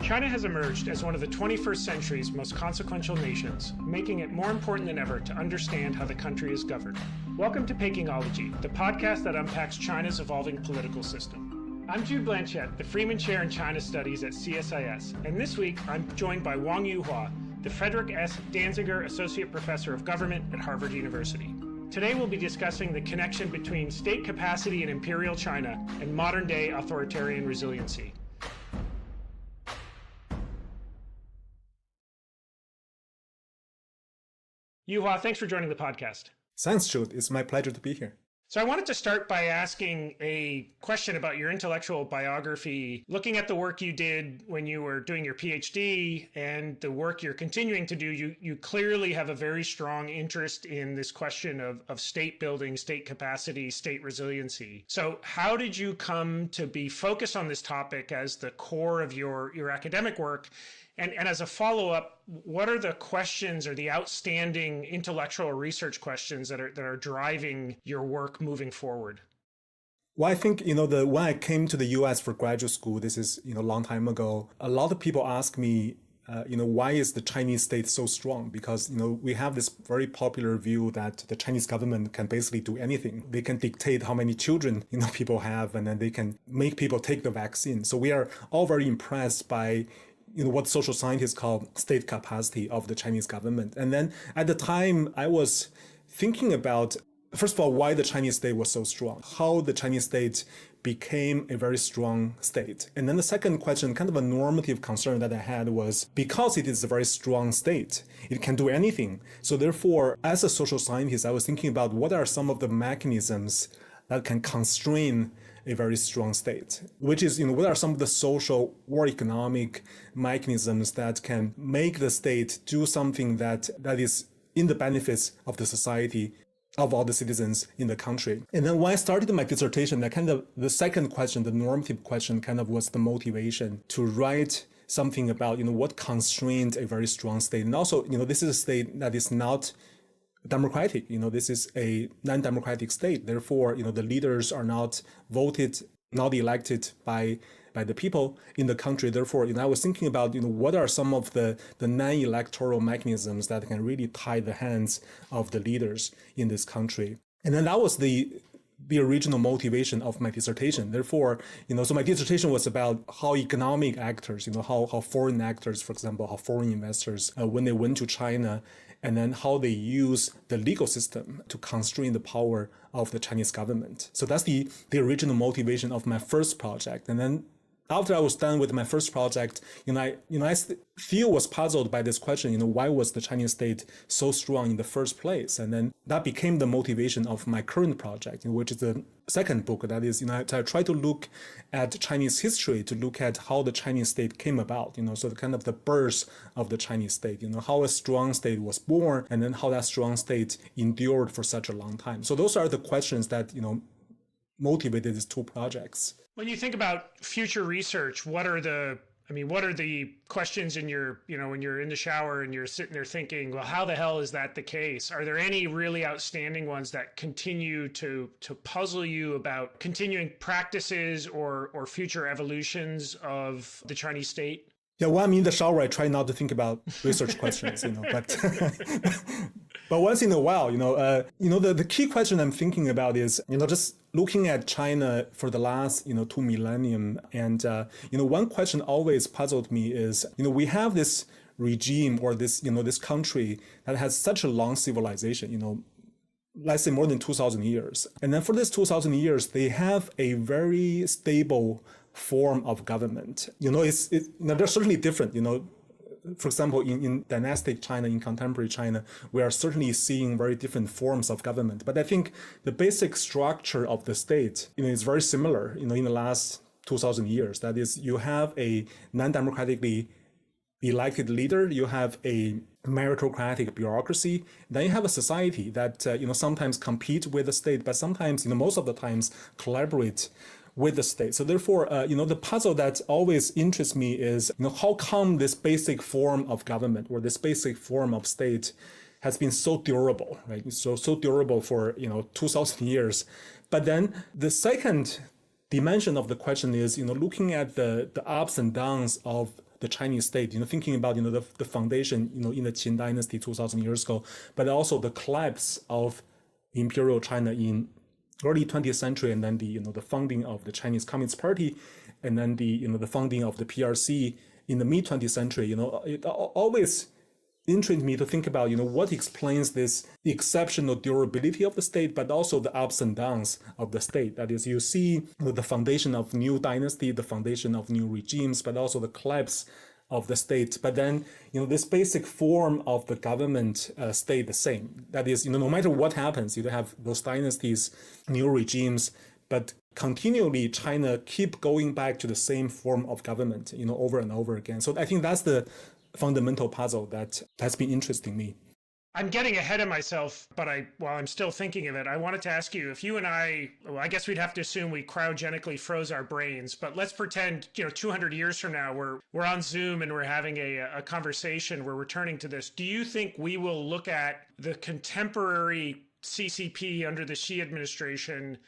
China has emerged as one of the 21st century's most consequential nations, making it more important than ever to understand how the country is governed. Welcome to Pekingology, the podcast that unpacks China's evolving political system. I'm Jude Blanchette, the Freeman Chair in China Studies at Csis, and this week I'm joined by Wang Yuhua, the Frederick S. Danziger Associate Professor of Government at Harvard University. Today we'll be discussing the connection between state capacity in imperial China and modern-day authoritarian resiliency. Yuhua, thanks for joining the podcast. Thanks, Jude. It's my pleasure to be here. So I wanted to start by asking a question about your intellectual biography, looking at the work you did when you were doing your PhD and the work you're continuing to do. You clearly have a very strong interest in this question of state building, state capacity, state resiliency. So how did you come to be focused on this topic as the core of your academic work? And as a follow-up, what are the questions or the outstanding intellectual research questions that are driving your work moving forward? Well, I think, when I came to the US for graduate school, this is, a long time ago, a lot of people ask me, why is the Chinese state so strong? Because, we have this very popular view that the Chinese government can basically do anything. They can dictate how many children, people have, and then they can make people take the vaccine. So we are all very impressed by what social scientists call state capacity of the Chinese government. And then at the time, I was thinking about, first of all, why the Chinese state was so strong, how the Chinese state became a very strong state. And then the second question, kind of a normative concern that I had was, because it is a very strong state, it can do anything. So therefore, as a social scientist, I was thinking about what are some of the mechanisms that can constrain a very strong state, which is, what are some of the social or economic mechanisms that can make the state do something that is in the benefits of the society, of all the citizens in the country. And then when I started my dissertation, the second question, the normative question, was the motivation to write something about, what constrained a very strong state. And also, this is a state that is not democratic. This is a non-democratic state. Therefore, the leaders are not voted, not elected by the people in the country. Therefore, I was thinking about, what are some of the non-electoral mechanisms that can really tie the hands of the leaders in this country. And then that was the original motivation of my dissertation. Therefore, so my dissertation was about how economic actors, how foreign actors, for example, how foreign investors, when they went to China, and then how they use the legal system to constrain the power of the Chinese government. So that's the original motivation of my first project. And then after I was done with my first project, I still was puzzled by this question, why was the Chinese state so strong in the first place? And then that became the motivation of my current project, which is the second book. That is, I try to look at Chinese history, to look at how the Chinese state came about, so the kind of the birth of the Chinese state, how a strong state was born, and then how that strong state endured for such a long time. So those are the questions that, motivated these two projects. When you think about future research, what are the questions in your, when you're in the shower and you're sitting there thinking, well, how the hell is that the case? Are there any really outstanding ones that continue to puzzle you about continuing practices or future evolutions of the Chinese state? Yeah, well, in the shower, I try not to think about research questions, but once in a while, the key question I'm thinking about is, just looking at China for the last, 2 millennium. And, one question always puzzled me is, we have this regime or this, this country that has such a long civilization, let's say more than 2,000 years. And then for this 2,000 years, they have a very stable form of government. They're certainly different, for example, in dynastic China, in contemporary China, we are certainly seeing very different forms of government. But I think the basic structure of the state, is very similar, in the last 2,000 years. That is, you have a non-democratically elected leader, you have a meritocratic bureaucracy, then you have a society that, sometimes compete with the state, but sometimes, most of the times collaborate with the state. So therefore, the puzzle that always interests me is, how come this basic form of government or this basic form of state has been so durable, right? So durable for, 2,000 years. But then the second dimension of the question is, looking at the ups and downs of the Chinese state, thinking about, the foundation, in the Qin dynasty 2000 years ago, but also the collapse of imperial China in early 20th century, and then the founding of the Chinese Communist Party, and then the founding of the PRC in the mid 20th century. It always intrigued me to think about, what explains this exceptional durability of the state, but also the ups and downs of the state. That is, you see the foundation of new dynasty, the foundation of new regimes, but also the collapse of the state. But then, this basic form of the government stayed the same. That is, no matter what happens, you have those dynasties, new regimes, but continually China keep going back to the same form of government, over and over again. So I think that's the fundamental puzzle that has been interesting me. I'm getting ahead of myself, but while I'm still thinking of it, I wanted to ask you if you and I guess we'd have to assume we cryogenically froze our brains, but let's pretend, 200 years from now, we're on Zoom and we're having a conversation, we're returning to this. Do you think we will look at the contemporary CCP under the Xi administration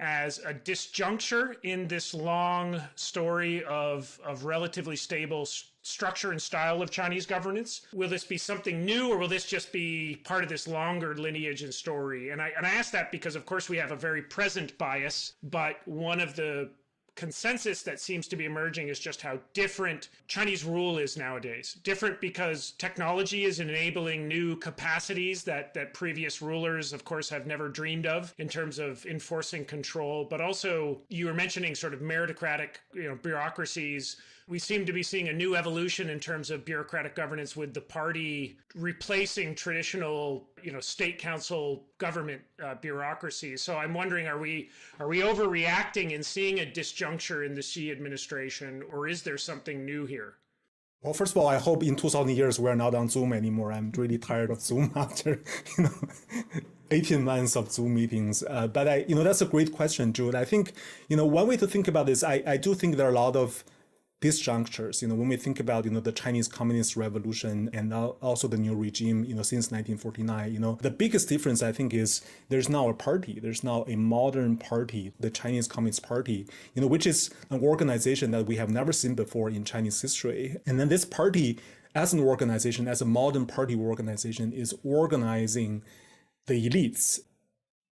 as a disjuncture in this long story of relatively stable structure and style of Chinese governance? Will this be something new, or will this just be part of this longer lineage and story? And I ask that because, of course, we have a very present bias, but one of the consensus that seems to be emerging is just how different Chinese rule is nowadays. Different because technology is enabling new capacities that previous rulers, of course, have never dreamed of in terms of enforcing control. But also, you were mentioning sort of meritocratic, bureaucracies. We seem to be seeing a new evolution in terms of bureaucratic governance, with the party replacing traditional, state council government bureaucracies. So I'm wondering, are we overreacting and seeing a disjuncture in the Xi administration, or is there something new here? Well, first of all, I hope in 2000 years we're not on Zoom anymore. I'm really tired of Zoom after 18 months of Zoom meetings. But that's a great question, Jude. I think one way to think about this, I do think there are a lot of disjunctures, when we think about, the Chinese Communist Revolution and also the new regime, since 1949, the biggest difference, I think, is there's now a party, there's now a modern party, the Chinese Communist Party, which is an organization that we have never seen before in Chinese history. And then this party, as an organization, as a modern party organization, is organizing the elites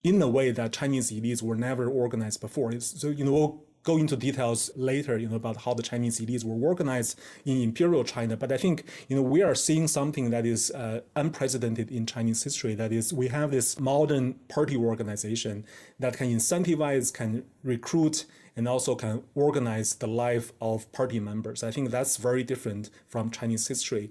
in a way that Chinese elites were never organized before. So, we'll go into details later, about how the Chinese elites were organized in imperial China. But I think, we are seeing something that is unprecedented in Chinese history. That is, we have this modern party organization that can incentivize, can recruit, and also can organize the life of party members. I think that's very different from Chinese history.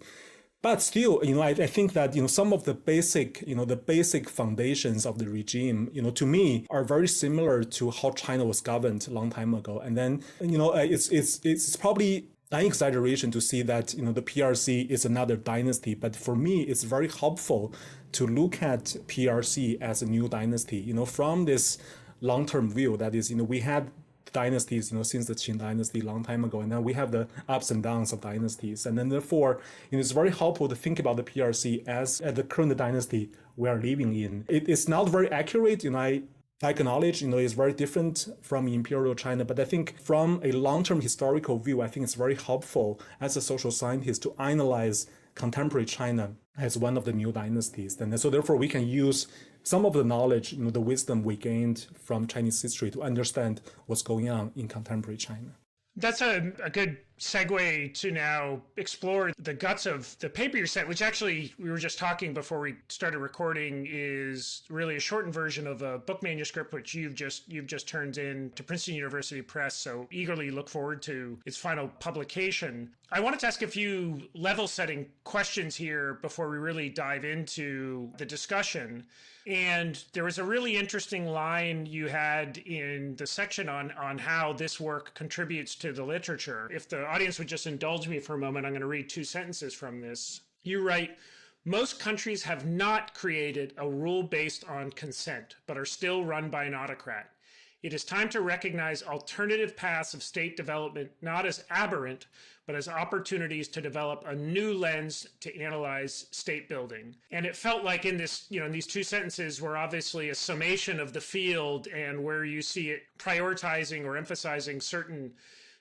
But still, I think that, some of the basic foundations of the regime, to me, are very similar to how China was governed a long time ago. And then, it's probably an exaggeration to see that, the PRC is another dynasty. But for me, it's very helpful to look at PRC as a new dynasty, from this long-term view. That is, we had dynasties, since the Qin dynasty a long time ago, and then we have the ups and downs of dynasties, and then therefore, it's very helpful to think about the PRC as the current dynasty we are living in. It's not very accurate, I acknowledge, it's very different from imperial China, but I think from a long-term historical view, I think it's very helpful as a social scientist to analyze contemporary China as one of the new dynasties, and so therefore we can use some of the knowledge, the wisdom we gained from Chinese history to understand what's going on in contemporary China. That's a good segue to now explore the guts of the paper you sent, which actually we were just talking before we started recording is really a shortened version of a book manuscript, which you've just turned in to Princeton University Press. So eagerly look forward to its final publication. I wanted to ask a few level setting questions here before we really dive into the discussion. And there was a really interesting line you had in the section on how this work contributes to the literature. If the audience would just indulge me for a moment, I'm going to read 2 sentences from this. You write, "Most countries have not created a rule based on consent, but are still run by an autocrat. It is time to recognize alternative paths of state development not as aberrant, but as opportunities to develop a new lens to analyze state building." And it felt like in this, in these 2 sentences were obviously a summation of the field and where you see it prioritizing or emphasizing certain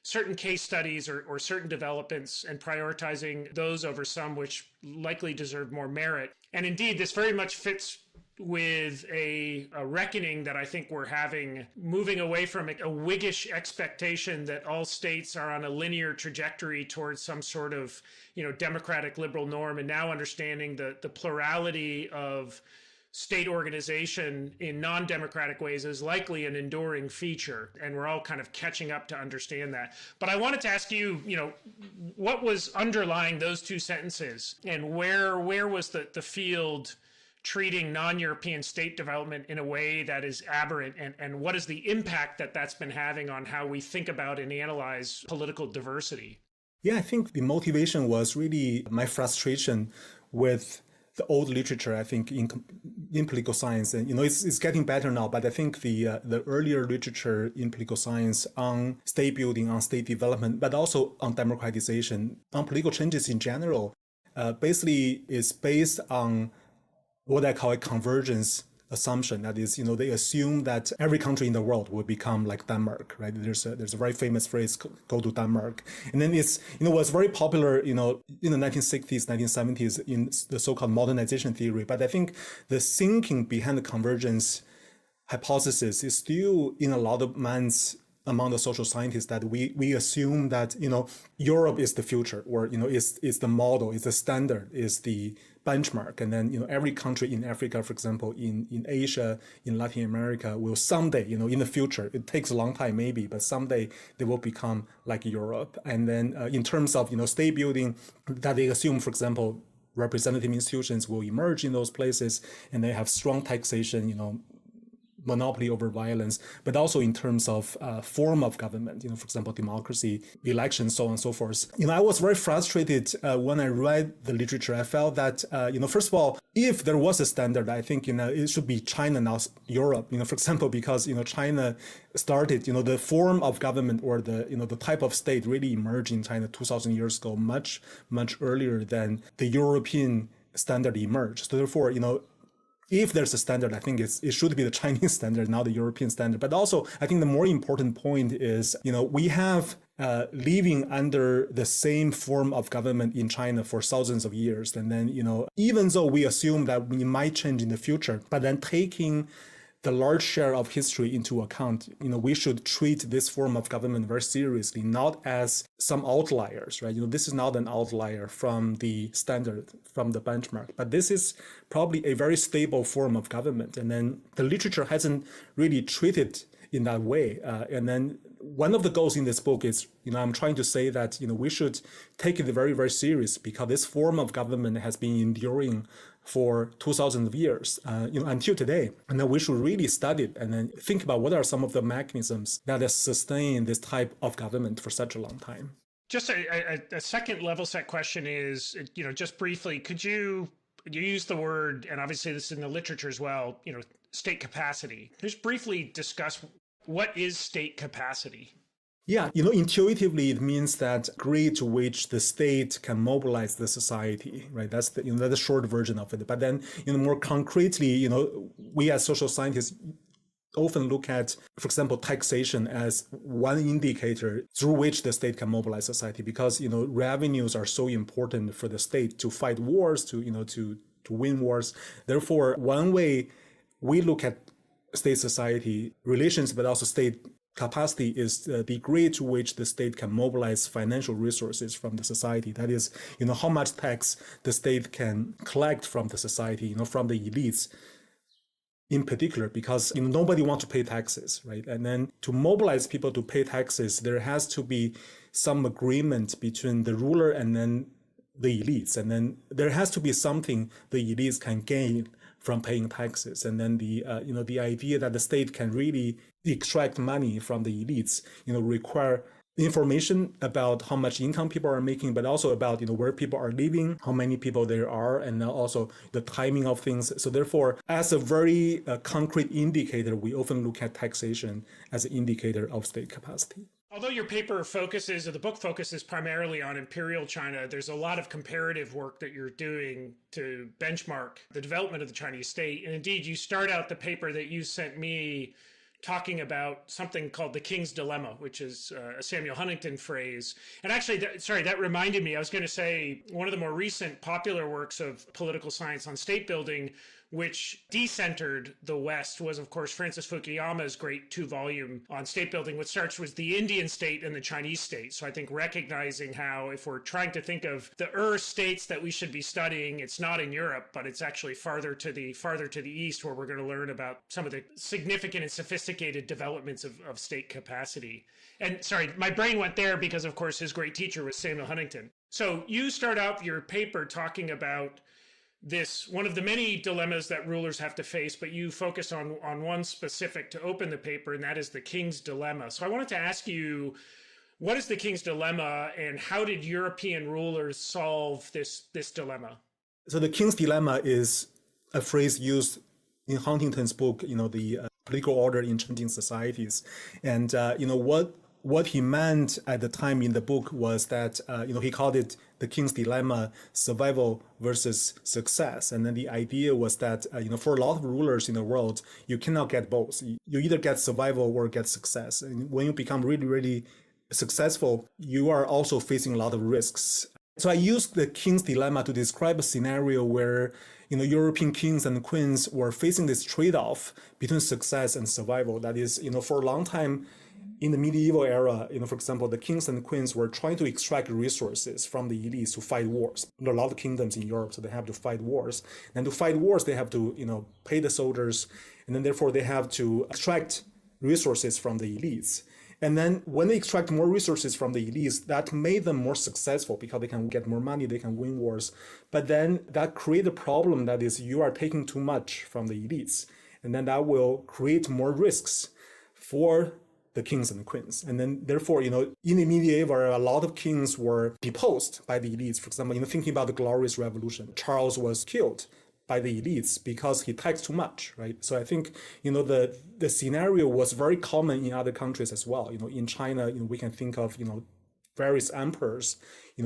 certain case studies or certain developments and prioritizing those over some which likely deserve more merit. And indeed, this very much fits with a reckoning that I think we're having, moving away from a Whiggish expectation that all states are on a linear trajectory towards some sort of, democratic liberal norm, and now understanding the plurality of state organization in non-democratic ways is likely an enduring feature, and we're all kind of catching up to understand that. But I wanted to ask you, what was underlying those two sentences, and where was the field treating non-European state development in a way that is aberrant, and what is the impact that that's been having on how we think about and analyze political diversity? Yeah, I think the motivation was really my frustration with the old literature, I think, in political science. And, it's getting better now, but I think the earlier literature in political science on state building, on state development, but also on democratization, on political changes in general, basically is based on what I call a convergence assumption. That is, they assume that every country in the world will become like Denmark, right? There's a very famous phrase, go to Denmark. And then it's, was very popular, in the 1960s, 1970s in the so-called modernization theory. But I think the thinking behind the convergence hypothesis is still in a lot of minds among the social scientists, that we assume that, Europe is the future, or, is the model, is the standard, is the benchmark. And then, every country in Africa, for example, in Asia, in Latin America will someday, in the future, it takes a long time maybe, but someday they will become like Europe. And then in terms of, state building, that they assume, for example, representative institutions will emerge in those places, and they have strong taxation, monopoly over violence, but also in terms of form of government, for example, democracy, elections, so on and so forth. I was very frustrated when I read the literature. I felt that, first of all, if there was a standard, I think, it should be China, not Europe, for example, because, China started, the form of government, or the type of state really emerged in China 2,000 years ago, much, much earlier than the European standard emerged. So therefore, if there's a standard, I think it should be the Chinese standard, not the European standard. But also, I think the more important point is, we have living under the same form of government in China for thousands of years. And then, even though we assume that we might change in the future, but then taking the large share of history into account, we should treat this form of government very seriously, not as some outliers, right? This is not an outlier from the standard, from the benchmark, but this is probably a very stable form of government. And then the literature hasn't really treated in that way. And then one of the goals in this book is, I'm trying to say that, we should take it very, very serious, because this form of government has been enduring for 2,000 years, until today. And then we should really study it and then think about what are some of the mechanisms that have sustained this type of government for such a long time. Just a second level set question is, just briefly, could you use the word, and obviously this is in the literature as well, state capacity. Just briefly discuss, what is state capacity? Yeah, intuitively, it means that degree to which the state can mobilize the society, right? That's the short version of it. But then, more concretely, we as social scientists often look at, for example, taxation as one indicator through which the state can mobilize society, because, revenues are so important for the state to fight wars, to win wars. Therefore, one way we look at state society relations, but also state capacity, is the degree to which the state can mobilize financial resources from the society. That is, how much tax the state can collect from the society, from the elites in particular, because nobody wants to pay taxes, right? And then to mobilize people to pay taxes, there has to be some agreement between the ruler and then the elites. And then there has to be something the elites can gain from paying taxes. And then the idea that the state can really extract money from the elites, require information about how much income people are making, but also about, where people are living, how many people there are, and also the timing of things. So therefore, as a very concrete indicator, we often look at taxation as an indicator of state capacity. Although your paper focuses, or the book focuses primarily on imperial China, there's a lot of comparative work that you're doing to benchmark the development of the Chinese state. And indeed, you start out the paper that you sent me talking about something called the King's Dilemma, which is a Samuel Huntington phrase. And actually, that reminded me, I was going to say one of the more recent popular works of political science on state building, which decentered the West, was, of course, Francis Fukuyama's great 2-volume on state building, which starts with the Indian state and the Chinese state. So I think recognizing how, if we're trying to think of the states that we should be studying, it's not in Europe, but it's actually farther to the east, where we're going to learn about some of the significant and sophisticated developments of state capacity. And sorry, my brain went there because, of course, his great teacher was Samuel Huntington. So you start out your paper talking about this, one of the many dilemmas that rulers have to face, but you focus on one specific to open the paper, and that is the King's Dilemma. So I wanted to ask you, what is the King's Dilemma, and how did European rulers solve this dilemma? So the King's Dilemma is a phrase used in Huntington's book, the political order in changing societies. And, what he meant at the time in the book was that, he called it the King's Dilemma, survival versus success. And then the idea was that, for a lot of rulers in the world, you cannot get both. You either get survival or get success. And when you become really, really successful, you are also facing a lot of risks. So I used the King's Dilemma to describe a scenario where, European kings and queens were facing this trade-off between success and survival. That is, for a long time, in the medieval era, for example, the kings and queens were trying to extract resources from the elites to fight wars. There are a lot of kingdoms in Europe, so they have to fight wars. And to fight wars, they have to, pay the soldiers, and then therefore they have to extract resources from the elites. And then when they extract more resources from the elites, that made them more successful because they can get more money, they can win wars. But then that creates a problem, that is, you are taking too much from the elites. And then that will create more risks for the kings and the queens. And then therefore, in the medieval era, a lot of kings were deposed by the elites. For example, thinking about the Glorious Revolution, Charles was killed by the elites because he taxed too much, right? So I think, the scenario was very common in other countries as well. In China, we can think of, various emperors,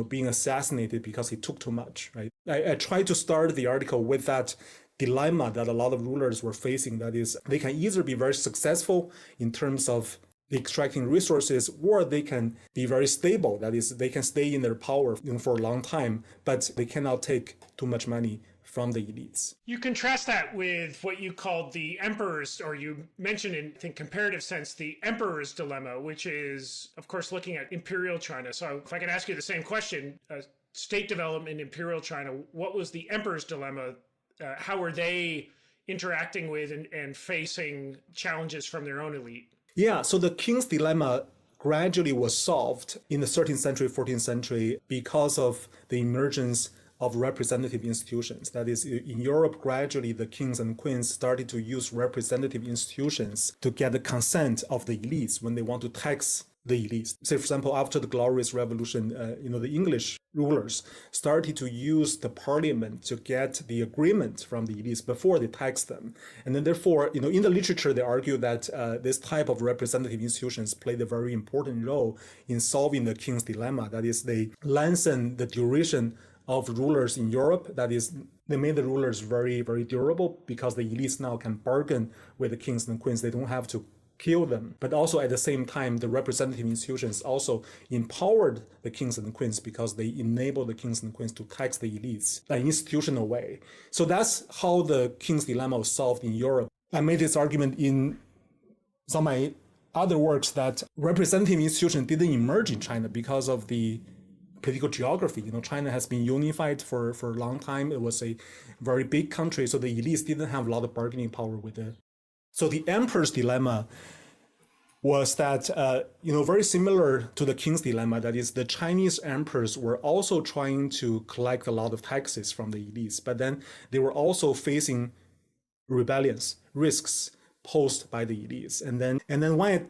being assassinated because he took too much, right? I tried to start the article with that dilemma that a lot of rulers were facing. That is, they can either be very successful in terms of extracting resources, or they can be very stable. That is, they can stay in their power for a long time, but they cannot take too much money from the elites. You contrast that with what you called the emperor's, or you mentioned in, I think, comparative sense, the emperor's dilemma, which is, of course, looking at imperial China. So if I can ask you the same question, state development, imperial China, what was the emperor's dilemma? How were they interacting with and facing challenges from their own elite? Yeah, so the King's Dilemma gradually was solved in the 13th century, 14th century because of the emergence of representative institutions. That is, in Europe, gradually the kings and queens started to use representative institutions to get the consent of the elites when they want to tax the elites. Say, for example, after the Glorious Revolution, the English rulers started to use the parliament to get the agreement from the elites before they taxed them. And then therefore, in the literature, they argue that this type of representative institutions played a very important role in solving the King's Dilemma. That is, they lengthen the duration of rulers in Europe. That is, they made the rulers very, very durable because the elites now can bargain with the kings and queens. They don't have to kill them. But also at the same time, the representative institutions also empowered the kings and queens because they enable the kings and queens to tax the elites in an institutional way. So that's how the King's Dilemma was solved in Europe. I made this argument in some of my other works that representative institutions didn't emerge in China because of the political geography. China has been unified for a long time. It was a very big country, so the elites didn't have a lot of bargaining power with it. So the emperor's dilemma was that, very similar to the King's Dilemma. That is, the Chinese emperors were also trying to collect a lot of taxes from the elites, but then they were also facing rebellions, risks posed by the elites. And then when I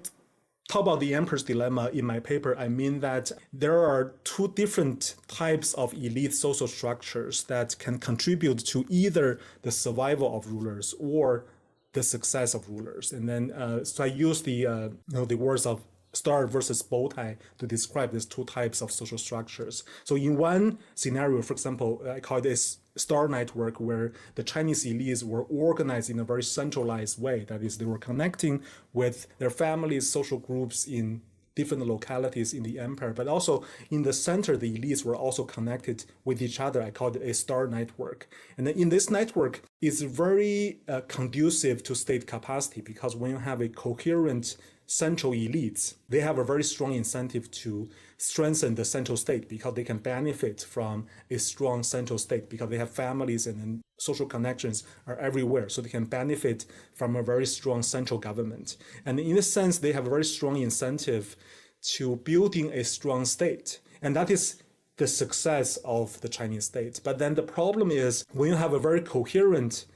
talk about the emperor's dilemma in my paper, I mean that there are two different types of elite social structures that can contribute to either the survival of rulers or the success of rulers. And then, so I use the words of star versus bow tie to describe these two types of social structures. So in one scenario, for example, I call this star network where the Chinese elites were organized in a very centralized way. That is, they were connecting with their families, social groups in different localities in the empire, but also in the center, the elites were also connected with each other. I call it a star network. And then in this network, it's very conducive to state capacity, because when you have a coherent central elites, they have a very strong incentive to strengthen the central state, because they can benefit from a strong central state, because they have families and then social connections are everywhere. So they can benefit from a very strong central government. And in a sense, they have a very strong incentive to building a strong state. And that is the success of the Chinese state. But then the problem is, when you have a very coherent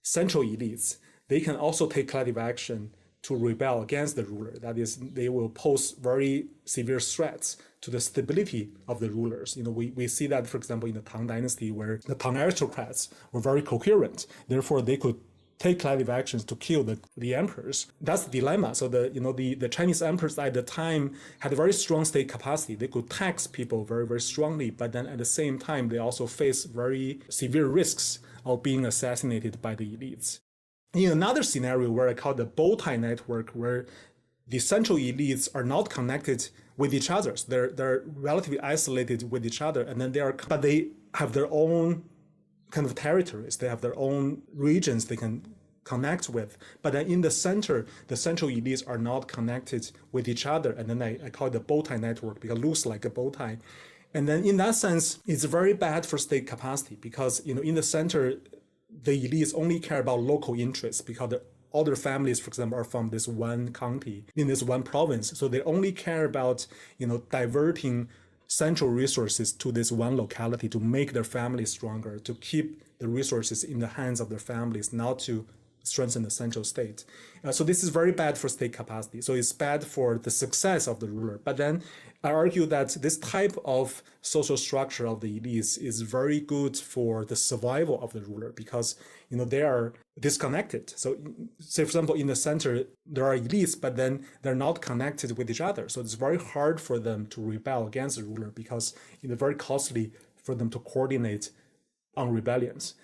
central elites, they can also take collective action to rebel against the ruler. That is, they will pose very severe threats to the stability of the rulers. We see that, for example, in the Tang Dynasty, where the Tang aristocrats were very coherent. Therefore, they could take collective actions to kill the emperors. That's the dilemma. So the Chinese emperors at the time had a very strong state capacity. They could tax people very, very strongly, but then at the same time, they also face very severe risks of being assassinated by the elites. In another scenario where I call the bow tie network, where the central elites are not connected with each other, so they're relatively isolated with each other, and then but they have their own kind of territories. They have their own regions they can connect with. But then in the center, the central elites are not connected with each other, and then I call it the bow tie network, because it looks like a bow tie. And then in that sense, it's very bad for state capacity, because in the center, the elites only care about local interests, because all their families, for example, are from this one county, in this one province. So they only care about, diverting central resources to this one locality to make their families stronger, to keep the resources in the hands of their families, not to strengthen the central state. So this is very bad for state capacity. So it's bad for the success of the ruler. But then I argue that this type of social structure of the elites is very good for the survival of the ruler, because they are disconnected. So say, for example, in the center, there are elites, but then they're not connected with each other. So it's very hard for them to rebel against the ruler, because it's very costly for them to coordinate on rebellions.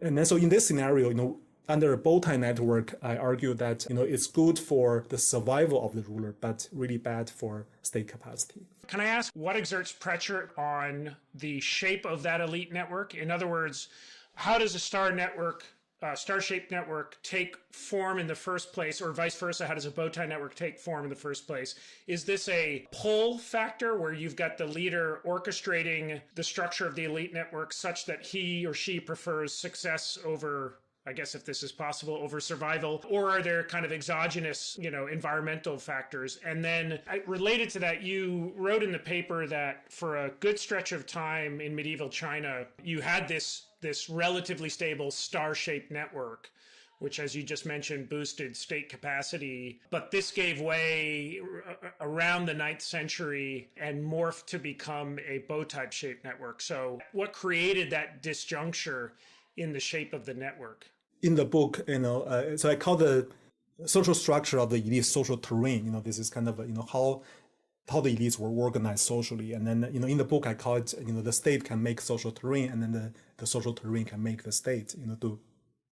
And then so in this scenario, under a bow tie network, I argue that it's good for the survival of the ruler, but really bad for state capacity. Can I ask what exerts pressure on the shape of that elite network? In other words, how does a star-shaped network take form in the first place, or vice versa? How does a bow tie network take form in the first place? Is this a pull factor where you've got the leader orchestrating the structure of the elite network such that he or she prefers success over, I guess if this is possible, over survival? Or are there kind of exogenous, environmental factors? And then related to that, you wrote in the paper that for a good stretch of time in medieval China, you had this relatively stable star-shaped network, which, as you just mentioned, boosted state capacity. But this gave way around the 9th century and morphed to become a bow-type shaped network. So what created that disjuncture in the shape of the network? In the book, so I call the social structure of the elite social terrain. This is kind of how the elites were organized socially. And then in the book I call it the state can make social terrain, and then the social terrain can make the state. To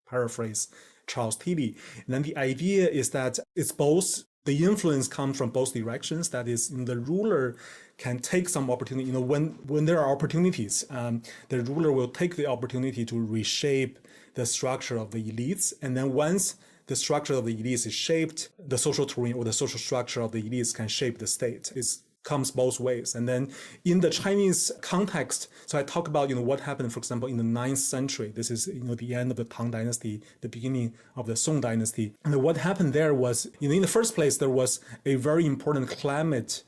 paraphrase Charles Tilly. And then the idea is that it's both. The influence comes from both directions. That is, the ruler can take some opportunity. When there are opportunities, the ruler will take the opportunity to reshape the structure of the elites. And then once the structure of the elites is shaped, the social terrain or the social structure of the elites can shape the state. It comes both ways. And then in the Chinese context, so I talk about what happened, for example, in the 9th century. This is the end of the Tang Dynasty, the beginning of the Song Dynasty. And what happened there was, in the first place, there was a very important climate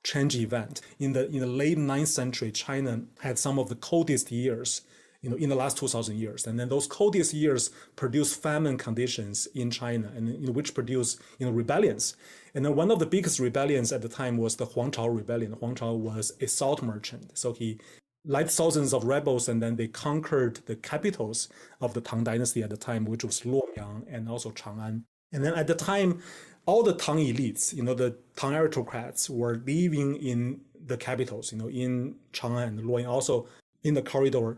change event. In the late 9th century, China had some of the coldest years in the last 2,000 years. And then those coldest years produced famine conditions in China, and which produced rebellions. And then one of the biggest rebellions at the time was the Huangchao rebellion. Huangchao was a salt merchant. So he led thousands of rebels, and then they conquered the capitals of the Tang Dynasty at the time, which was Luoyang and also Chang'an. And then at the time, all the Tang elites, the Tang aristocrats, were living in the capitals, in Chang'an and Luoyang, also in the corridor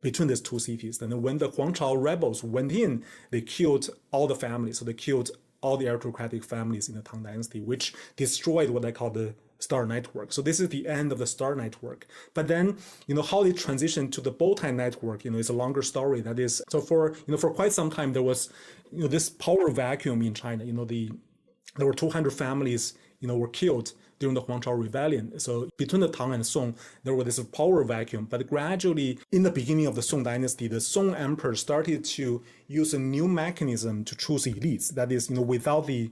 between these two cities. And then when the Huangchao rebels went in, they killed all the families. So they killed all the aristocratic families in the Tang Dynasty, which destroyed what I call the Star Network. So this is the end of the Star Network. But then, how they transitioned to the Bowtie Network, is a longer story. That is, so for quite some time, there was, this power vacuum in China. There were 200 families, were killed during the Huangchao rebellion. So between the Tang and Song, there was this power vacuum. But gradually, in the beginning of the Song dynasty, the Song emperor started to use a new mechanism to choose elites. That is, without the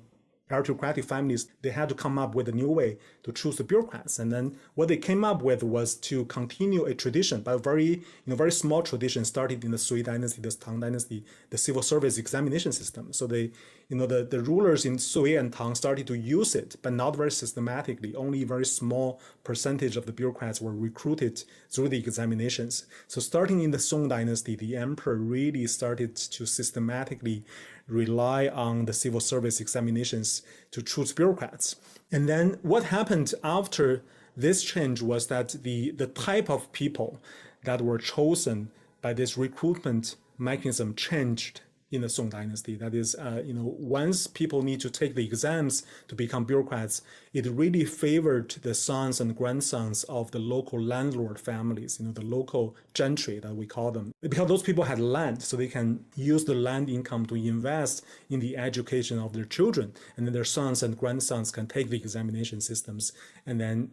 aristocratic families, they had to come up with a new way to choose the bureaucrats. And then what they came up with was to continue a tradition, but a very small tradition started in the Sui dynasty, the Tang dynasty, the civil service examination system. So they, the rulers in Sui and Tang started to use it, but not very systematically. Only a very small percentage of the bureaucrats were recruited through the examinations. So starting in the Song dynasty, the emperor really started to systematically rely on the civil service examinations to choose bureaucrats. And then what happened after this change was that the type of people that were chosen by this recruitment mechanism changed in the Song dynasty. That is, once people need to take the exams to become bureaucrats, it really favored the sons and grandsons of the local landlord families, the local gentry that we call them, because those people had land, so they can use the land income to invest in the education of their children, and then their sons and grandsons can take the examination systems and then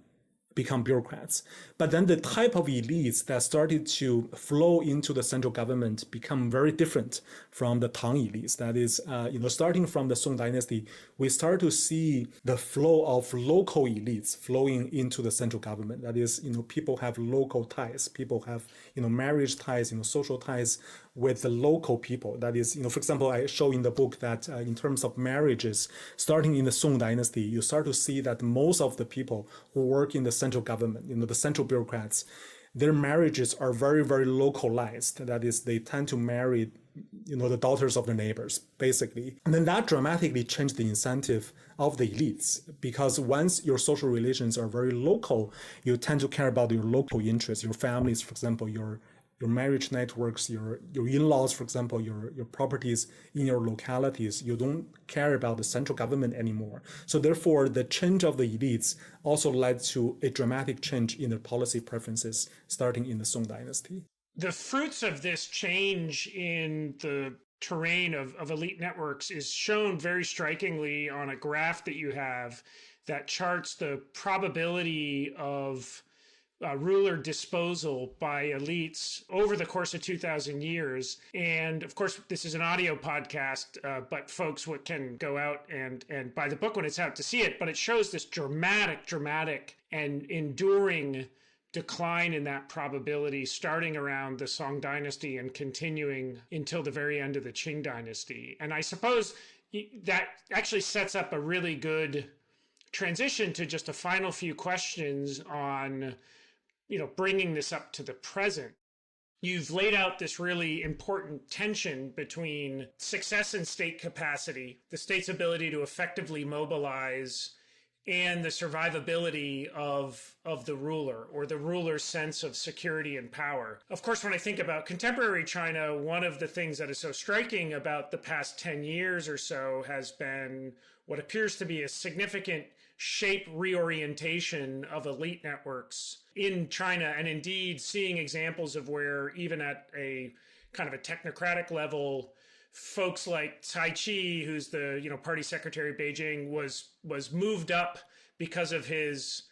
become bureaucrats. But then the type of elites that started to flow into the central government become very different from the Tang elites. That is, starting from the Song dynasty, we start to see the flow of local elites flowing into the central government. That is, people have local ties, people have, marriage ties, social ties with the local people. That is, for example, I show in the book that in terms of marriages, starting in the Song dynasty, you start to see that most of the people who work in the central government, the central bureaucrats, their marriages are very, very localized. That is, they tend to marry, the daughters of their neighbors, basically. And then that dramatically changed the incentive of the elites, because once your social relations are very local, you tend to care about your local interests, your families, for example, your marriage networks, your in-laws, for example, your properties in your localities. You don't care about the central government anymore. So therefore, the change of the elites also led to a dramatic change in their policy preferences starting in the Song dynasty. The fruits of this change in the terrain of elite networks is shown very strikingly on a graph that you have that charts the probability of ruler disposal by elites over the course of 2,000 years. And of course, this is an audio podcast, but folks can go out and buy the book when it's out to see it. But it shows this dramatic and enduring decline in that probability starting around the Song dynasty and continuing until the very end of the Qing dynasty. And I suppose that actually sets up a really good transition to just a final few questions on bringing this up to the present. You've laid out this really important tension between success and state capacity, the state's ability to effectively mobilize, and the survivability of the ruler, or the ruler's sense of security and power. Of course, when I think about contemporary China, one of the things that is so striking about the past 10 years or so has been what appears to be a significant shape reorientation of elite networks in China, and indeed seeing examples of where even at a kind of a technocratic level, folks like Csis, who's the party secretary of Beijing, was moved up because of his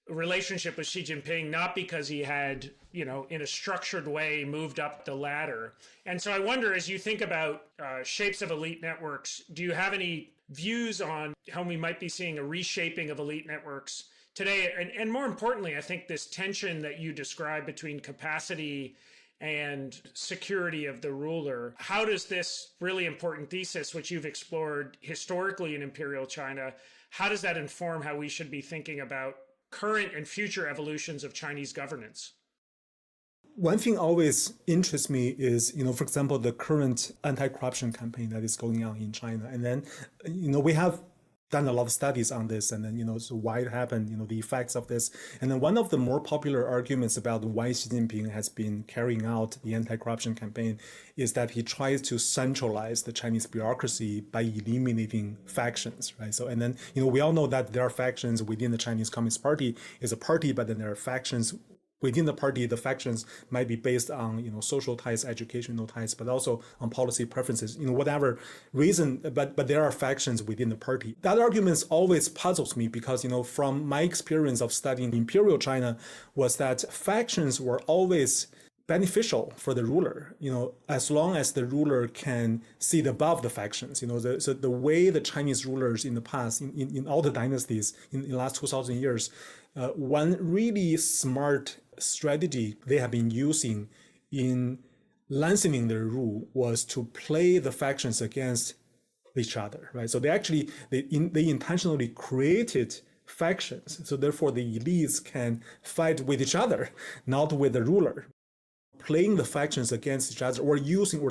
relationship with Xi Jinping, not because he had, in a structured way moved up the ladder. And so I wonder, as you think about shapes of elite networks, do you have any views on how we might be seeing a reshaping of elite networks today? And more importantly, I think this tension that you describe between capacity and security of the ruler, how does this really important thesis, which you've explored historically in imperial China, how does that inform how we should be thinking about current and future evolutions of Chinese governance? One thing always interests me is, for example, the current anti-corruption campaign that is going on in China. And then, we have done a lot of studies on this, and then, so why it happened, the effects of this. And then one of the more popular arguments about why Xi Jinping has been carrying out the anti-corruption campaign is that he tries to centralize the Chinese bureaucracy by eliminating factions, right? So, and then, we all know that there are factions within the Chinese Communist Party is a party, but then there are factions within the party. The factions might be based on, social ties, educational ties, but also on policy preferences, whatever reason, but there are factions within the party. That argument always puzzles me because, from my experience of studying imperial China was that factions were always beneficial for the ruler, as long as the ruler can sit above the factions. So the way the Chinese rulers in the past, in all the dynasties in the last 2,000 years, one really smart strategy they have been using in lengthening their rule was to play the factions against each other, right? So they intentionally created factions, so therefore the elites can fight with each other, not with the ruler. Playing the factions against each other or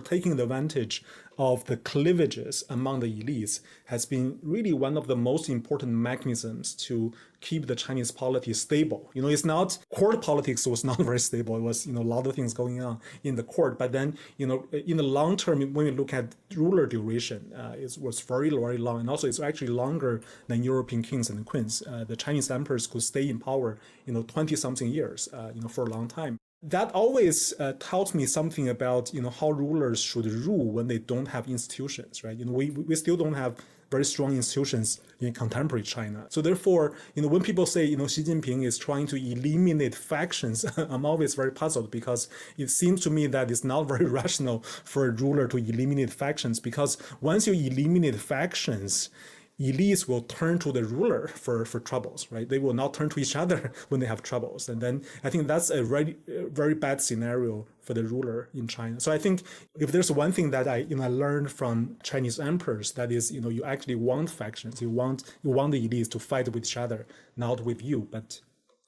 taking the advantage of the cleavages among the elites has been really one of the most important mechanisms to keep the Chinese polity stable. It's not, court politics was not very stable. It was, a lot of things going on in the court. But then, in the long term, when we look at ruler duration, it was very, very long. And also it's actually longer than European kings and queens. The Chinese emperors could stay in power, 20 something years, for a long time. That always taught me something about, how rulers should rule when they don't have institutions, right? We still don't have very strong institutions in contemporary China. So therefore, when people say, Xi Jinping is trying to eliminate factions, I'm always very puzzled because it seems to me that it's not very rational for a ruler to eliminate factions, because once you eliminate factions, elites will turn to the ruler for troubles, right? They will not turn to each other when they have troubles. And then I think that's a very, very bad scenario for the ruler in China. So I think if there's one thing that I learned from Chinese emperors, that is, you actually want factions. You want the elites to fight with each other, not with you, but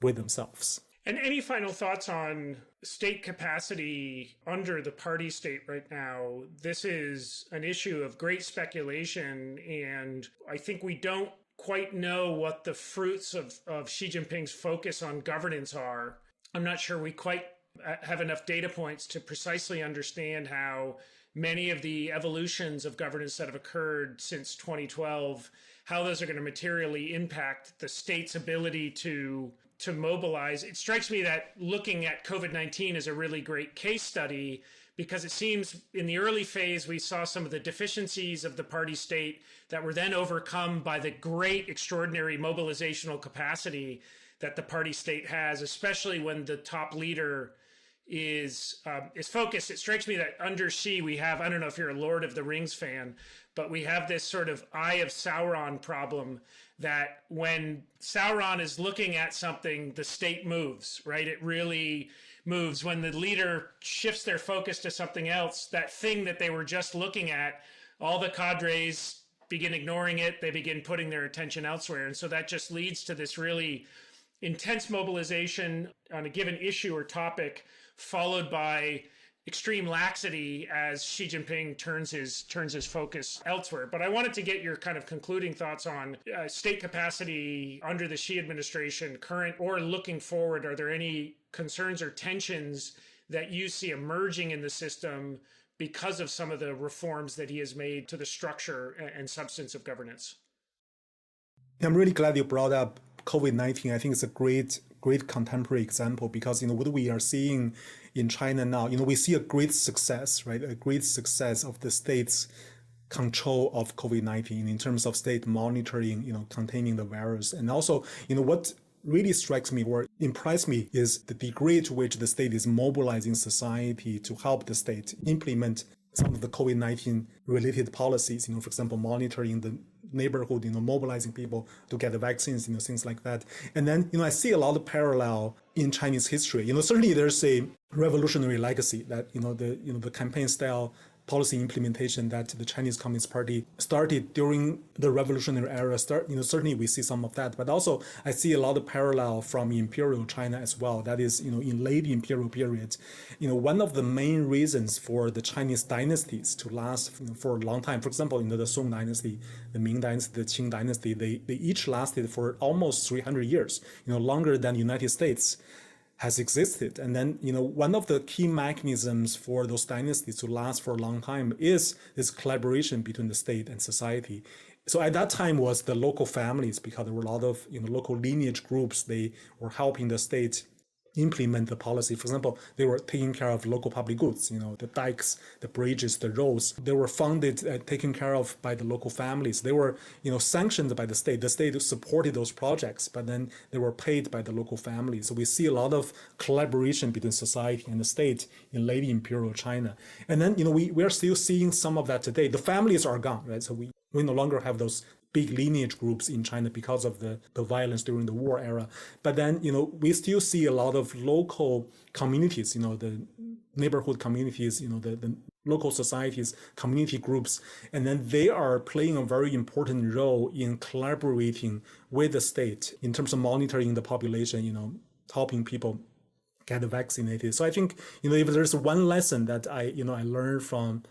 with themselves. And any final thoughts on state capacity under the party state right now? This is an issue of great speculation, and I think we don't quite know what the fruits of Xi Jinping's focus on governance are. I'm not sure we quite have enough data points to precisely understand how many of the evolutions of governance that have occurred since 2012, how those are going to materially impact the state's ability to mobilize. It strikes me that looking at COVID-19 is a really great case study, because it seems in the early phase, we saw some of the deficiencies of the party state that were then overcome by the great, extraordinary mobilizational capacity that the party state has, especially when the top leader is focused. It strikes me that under Xi, we have, I don't know if you're a Lord of the Rings fan, but we have this sort of Eye of Sauron problem, that when Sauron is looking at something, the state moves, right? It really moves. When the leader shifts their focus to something else, that thing that they were just looking at, all the cadres begin ignoring it. They begin putting their attention elsewhere. And so that just leads to this really intense mobilization on a given issue or topic, followed by extreme laxity as Xi Jinping turns his focus elsewhere. But I wanted to get your kind of concluding thoughts on state capacity under the Xi administration, current or looking forward. Are there any concerns or tensions that you see emerging in the system because of some of the reforms that he has made to the structure and substance of governance? I'm really glad you brought up COVID-19. I think it's a great contemporary example, because what we are seeing in China now, we see a great success, right? A great success of the state's control of COVID-19 in terms of state monitoring, containing the virus. And also, what really strikes me or impressed me is the degree to which the state is mobilizing society to help the state implement some of the COVID-19 related policies, for example, monitoring the neighborhood, mobilizing people to get the vaccines, things like that. And then, I see a lot of parallel in Chinese history. Certainly there's a revolutionary legacy that, the campaign style policy implementation that the Chinese Communist Party started during the revolutionary era. Certainly we see some of that, but also I see a lot of parallel from imperial China as well. That is, in late imperial periods, one of the main reasons for the Chinese dynasties to last for a long time, for example, the Song dynasty, the Ming dynasty, the Qing dynasty, they each lasted for almost 300 years, longer than the United States has existed. And then, one of the key mechanisms for those dynasties to last for a long time is this collaboration between the state and society. So at that time was the local families, because there were a lot of, local lineage groups. They were helping the state implement the policy. For example, they were taking care of local public goods, the dikes, the bridges, the roads. They were funded, taken care of by the local families. They were, sanctioned by the state. The state supported those projects, but then they were paid by the local families. So we see a lot of collaboration between society and the state in late imperial China. And then, we are still seeing some of that today. The families are gone, right? So we no longer have those big lineage groups in China because of the violence during the war era. But then, we still see a lot of local communities, the neighborhood communities, the local societies, community groups, and then they are playing a very important role in collaborating with the state in terms of monitoring the population, helping people get vaccinated. So I think, if there's one lesson that I learned from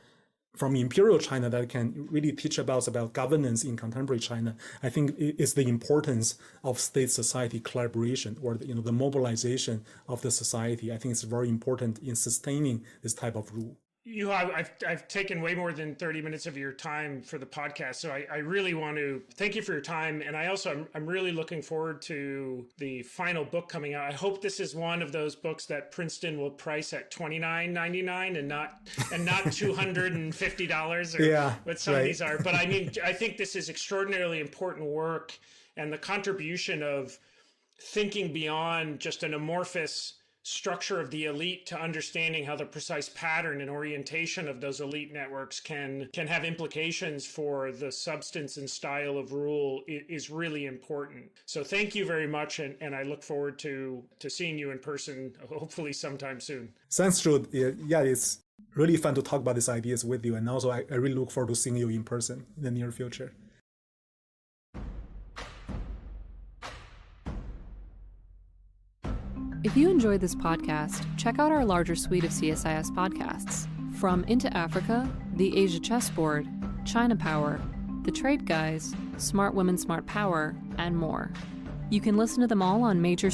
imperial China that can really teach about governance in contemporary China, I think is the importance of state-society collaboration, or the mobilization of the society. I think it's very important in sustaining this type of rule. I've taken way more than 30 minutes of your time for the podcast, so I really want to thank you for your time. And I'm really looking forward to the final book coming out. I hope this is one of those books that Princeton will price at $29.99 and not $250 or what some of these are. But I think this is extraordinarily important work, and the contribution of thinking beyond just an amorphous structure of the elite to understanding how the precise pattern and orientation of those elite networks can have implications for the substance and style of rule is really important. So thank you very much, and I look forward to seeing you in person, hopefully sometime soon. Thanks, Jude. Yeah, it's really fun to talk about these ideas with you, and also I really look forward to seeing you in person in the near future. If you enjoyed this podcast, check out our larger suite of CSIS podcasts, from Into Africa, The Asia Chessboard, China Power, The Trade Guys, Smart Women, Smart Power, and more. You can listen to them all on major